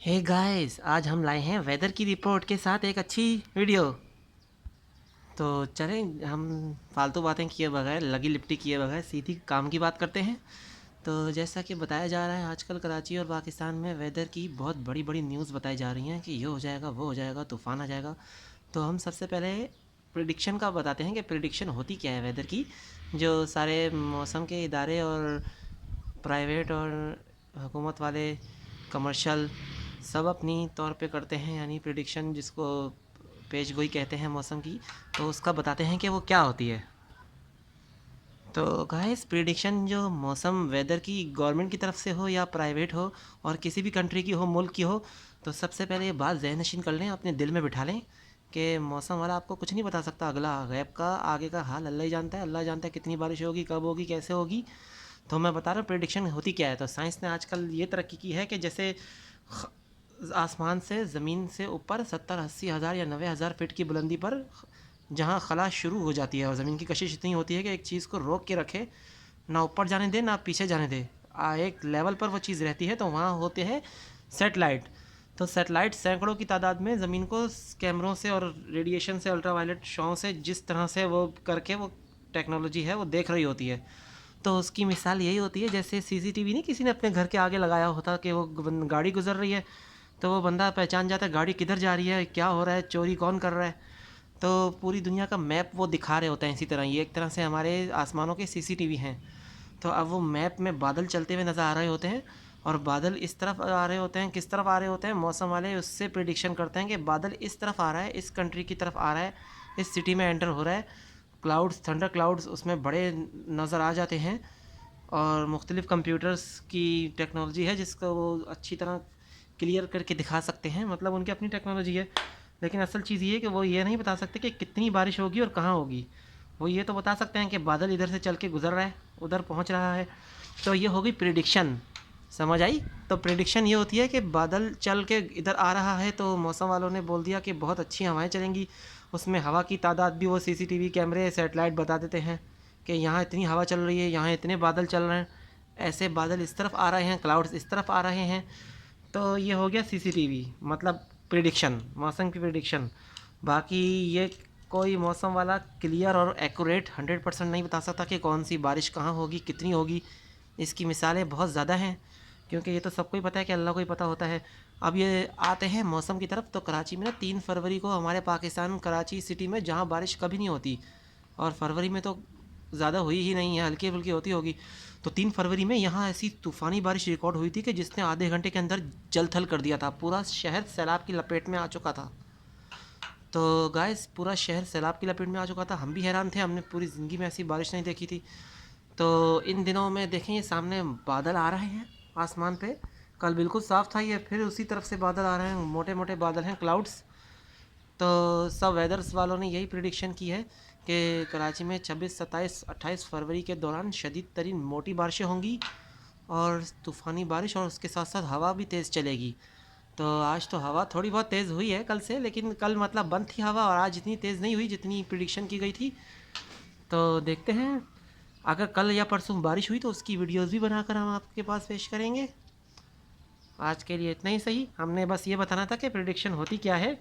Hey guys, आज हम लाए हैं वेदर की रिपोर्ट के साथ एक अच्छी वीडियो। तो चलें, हम फालतू बातें किए बगैर, लगी लिपटी किए बगैर सीधी काम की बात करते हैं। तो जैसा कि बताया जा रहा है, आजकल कराची और पाकिस्तान में वेदर की बहुत बड़ी बड़ी न्यूज़ बताई जा रही हैं कि ये हो जाएगा, वो हो जाएगा, तूफ़ान आ जाएगा। तो हम सबसे पहले प्रिडिक्शन का बताते हैं कि प्रिडिक्शन होती क्या है वेदर की, जो सारे मौसम के इदारे और प्राइवेट और हुकूमत वाले कमर्शियल सब अपनी तौर पे करते हैं, यानी प्रिडिक्शन जिसको पेश गोई कहते हैं मौसम की। तो उसका बताते हैं कि वो क्या होती है। तो गाइस, प्रिडिक्शन जो मौसम वेदर की गवर्नमेंट की तरफ से हो या प्राइवेट हो और किसी भी कंट्री की हो, मुल्क की हो, तो सबसे पहले ये बात ज़हन नशीन कर लें, अपने दिल में बिठा लें कि मौसम वाला आपको कुछ नहीं बता सकता। अगला गैब का आगे का हाल अल्लाह ही जानता है। अल्लाह जानता है कितनी बारिश होगी, कब होगी, कैसे होगी। तो मैं बता रहा हूँ प्रिडिक्शन होती क्या है। तो साइंस ने आजकल ये तरक्की की है कि जैसे आसमान से ज़मीन से ऊपर 70-80 हज़ार या 90,000 फीट की बुलंदी पर जहाँ खला शुरू हो जाती है और ज़मीन की कशिश इतनी होती है कि एक चीज़ को रोक के रखे, ना ऊपर जाने दे ना पीछे जाने दे, एक लेवल पर वो चीज़ रहती है। तो वहाँ होते हैं सेटेलाइट। तो सेटेलाइट सैकड़ों की तादाद में ज़मीन को कैमरों से और रेडिएशन से, अल्ट्रावायलेट शॉ से, जिस तरह से वो करके वो टेक्नोलॉजी है वो देख रही होती है। तो उसकी मिसाल यही होती है, जैसे सीसीटीवी नहीं किसी ने अपने घर के आगे लगाया होता कि वो गाड़ी गुजर रही है, तो वो बंदा पहचान जाता है गाड़ी किधर जा रही है, क्या हो रहा है, चोरी कौन कर रहा है। तो पूरी दुनिया का मैप वो दिखा रहे होते हैं। इसी तरह ये एक तरह से हमारे आसमानों के सीसीटीवी हैं। तो अब वो मैप में बादल चलते हुए नज़र आ रहे होते हैं, और बादल इस तरफ आ रहे होते हैं, किस तरफ आ रहे होते हैं, मौसम वाले उससे प्रिडिक्शन करते हैं कि बादल इस तरफ आ रहा है, इस कंट्री की तरफ आ रहा है, इस सिटी में एंटर हो रहा है। क्लाउड्स, थंडर क्लाउड्स उसमें बड़े नज़र आ जाते हैं। और मुख्तलिफ़ कंप्यूटर्स की टेक्नोलॉजी है जिसको वो अच्छी तरह क्लियर करके दिखा सकते हैं, मतलब उनकी अपनी टेक्नोलॉजी है। लेकिन असल चीज़ ये है कि वो ये नहीं बता सकते कि कितनी बारिश होगी और कहाँ होगी। वो ये तो बता सकते हैं कि बादल इधर से चल के गुजर रहा है, उधर पहुंच रहा है। तो ये होगी प्रिडिक्शन। समझ आई? तो प्रिडिक्शन ये होती है कि बादल चल के इधर आ रहा है, तो मौसम वालों ने बोल दिया कि बहुत अच्छी हवाएं चलेंगी। उसमें हवा की तादाद भी वो सीसीटीवी कैमरे, सेटेलाइट बता देते हैं कि यहाँ इतनी हवा चल रही है, यहाँ इतने बादल चल रहे हैं, ऐसे बादल इस तरफ आ रहे हैं, क्लाउड्स इस तरफ आ रहे हैं। तो ये हो गया सीसीटीवी, मतलब प्रिडिक्शन, मौसम की प्रिडिक्शन। बाकी ये कोई मौसम वाला क्लियर और एक्यूरेट 100% नहीं बता सकता कि कौन सी बारिश कहाँ होगी, कितनी होगी। इसकी मिसालें बहुत ज़्यादा हैं, क्योंकि ये तो सबको ही पता है कि अल्लाह को ही पता होता है। अब ये आते हैं मौसम की तरफ। तो कराची में ना 3 फरवरी को, हमारे पाकिस्तान कराची सिटी में, जहाँ बारिश कभी नहीं होती, और फरवरी में तो ज़्यादा हुई ही नहीं है, हल्की फुल्की होती होगी। तो 3 फरवरी में यहाँ ऐसी तूफ़ानी बारिश रिकॉर्ड हुई थी कि जिसने आधे घंटे के अंदर जल थल कर दिया था। पूरा शहर सैलाब की लपेट में आ चुका था। तो गाइस, पूरा शहर सैलाब की लपेट में आ चुका था। हम भी हैरान थे, हमने पूरी ज़िंदगी में ऐसी बारिश नहीं देखी थी। तो इन दिनों में देखें, ये सामने बादल आ रहे हैं आसमान पे। कल बिल्कुल साफ़ था, ये फिर उसी तरफ से बादल आ रहे हैं, मोटे मोटे बादल हैं, क्लाउड्स। तो सब वेदर्स वालों ने यही प्रिडिक्शन की है कि कराची में 26, 27, 28 फरवरी के दौरान शदीद तरीन मोटी बारिशें होंगी और तूफ़ानी बारिश, और उसके साथ साथ हवा भी तेज़ चलेगी। तो आज तो हवा थोड़ी बहुत तेज़ हुई है कल से, लेकिन कल मतलब बंद थी हवा, और आज इतनी तेज़ नहीं हुई जितनी प्रिडिक्शन की गई थी। तो देखते हैं, अगर कल या परसों बारिश हुई तो उसकी वीडियोस भी बनाकर हम आपके पास पेश करेंगे। आज के लिए इतना ही सही, हमने बस ये बताना था कि प्रिडिक्शन होती क्या है।